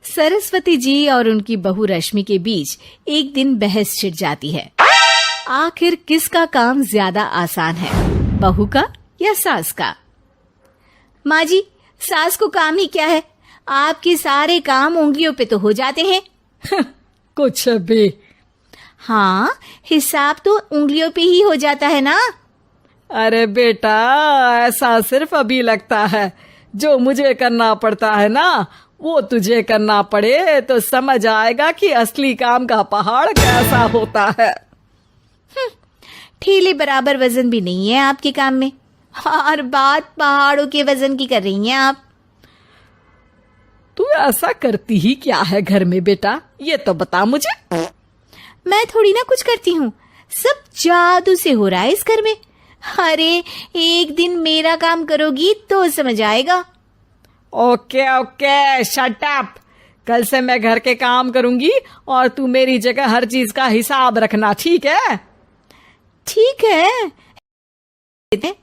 सरस्वती जी और उनकी बहू रश्मि के बीच एक दिन बहस छिड़ जाती है। आखिर किसका काम ज्यादा आसान है, बहू का या सास का? माँ जी, सास को काम ही क्या है, आपके सारे काम उंगलियों पे तो हो जाते हैं। कुछ भी। हाँ, हिसाब तो उंगलियों पे ही हो जाता है ना। अरे बेटा, ऐसा सिर्फ अभी लगता है। जो मुझे करना पड़ता है ना, वो तुझे करना पड़े तो समझ आएगा कि असली काम का पहाड़ कैसा होता है। ठेले बराबर वजन भी नहीं है आपके काम में, और बात पहाड़ों के वजन की कर रही हैं आप। तू ऐसा करती ही क्या है घर में बेटा, ये तो बता मुझे। मैं थोड़ी ना कुछ करती हूँ, सब जादू से हो रहा है इस घर में। अरे एक दिन मेरा काम करोगी तो समझ आएगा। Okay okay, shut up. कल से मैं घर के काम करूंगी और तू मेरी जगह हर चीज का हिसाब रखना, ठीक है? ठीक है।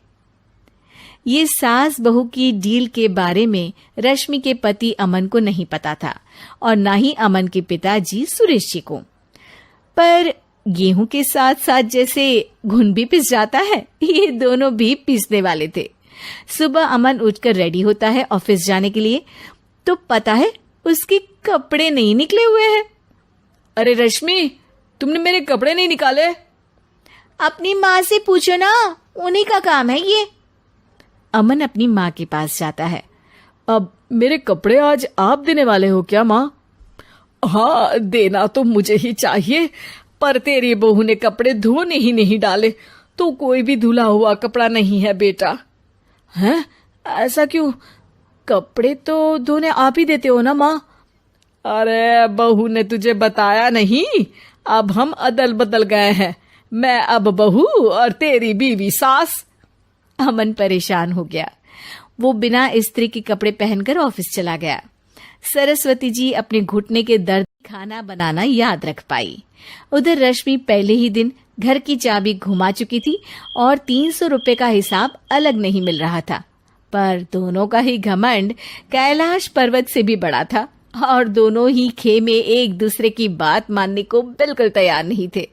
ये सास बहू की डील के बारे में रश्मि के पति अमन को नहीं पता था, और ना ही अमन के पिताजी सुरेश जी को। पर गेहूं के साथ साथ जैसे घुन भी पिस जाता है, ये दोनों भी पीसने वाले थे। सुबह अमन उठकर रेडी होता है ऑफिस जाने के लिए, तो पता है उसके कपड़े नहीं निकले हुए हैं। अरे रश्मि, तुमने मेरे कपड़े नहीं निकाले? अपनी माँ से पूछो ना, उन्हीं का काम है ये। अमन अपनी माँ के पास जाता है। अब मेरे कपड़े आज आप देने वाले हो क्या माँ? हाँ, देना तो मुझे ही चाहिए, पर तेरी बहू ने कपड़े धोने ही नहीं डाले, तो कोई भी धुला हुआ कपड़ा नहीं है बेटा। हैं? ऐसा क्यों? कपड़े तो धोने आप ही देते हो ना माँ? अरे बहू ने तुझे बताया नहीं, अब हम अदल बदल गए हैं। मैं अब बहू और तेरी बीवी सास। अमन परेशान हो गया। वो बिना इस्त्री के कपड़े पहनकर ऑफिस चला गया। सरस्वती जी अपने घुटने के दर्द खाना बनाना याद रख पाई। उधर रश्मि पहले ही दिन घर की चाबी घुमा चुकी थी और 300 रुपए का हिसाब अलग नहीं मिल रहा था। पर दोनों का ही घमंड कैलाश पर्वत से भी बड़ा था, और दोनों ही खेमे एक दूसरे की बात मानने को बिल्कुल तैयार नहीं थे।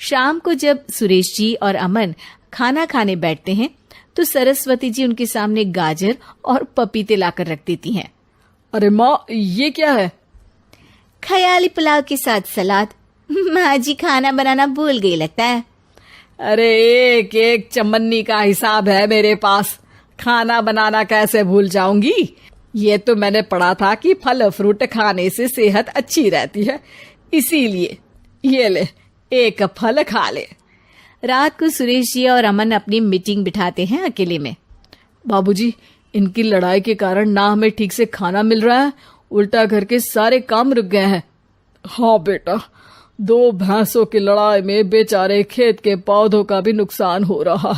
शाम को जब सुरेश जी और अमन खाना खाने बैठते हैं, तो सरस्वती जी उनके सामने गाजर और पपीते लाकर रख देती हैं। अरे माँ, ये क्या है? ख्याली पुलाव के साथ सलाद। माँ जी खाना बनाना भूल गई लगता है। अरे एक एक चमन्नी का हिसाब है मेरे पास, खाना बनाना कैसे भूल जाऊंगी? ये तो मैंने पढ़ा था कि फल फ्रूट खाने से सेहत अच्छी रहती है, इसीलिए ये ले, एक फल खा ले। रात को सुरेश जी और अमन अपनी मीटिंग बिठाते हैं अकेले में। बाबूजी, इनकी लड़ाई के कारण ना हमें ठीक से खाना मिल रहा है, उल्टा घर के सारे काम रुक गए हैं। हाँ बेटा, 2 भैंसों की लड़ाई में बेचारे खेत के पौधों का भी नुकसान हो रहा है।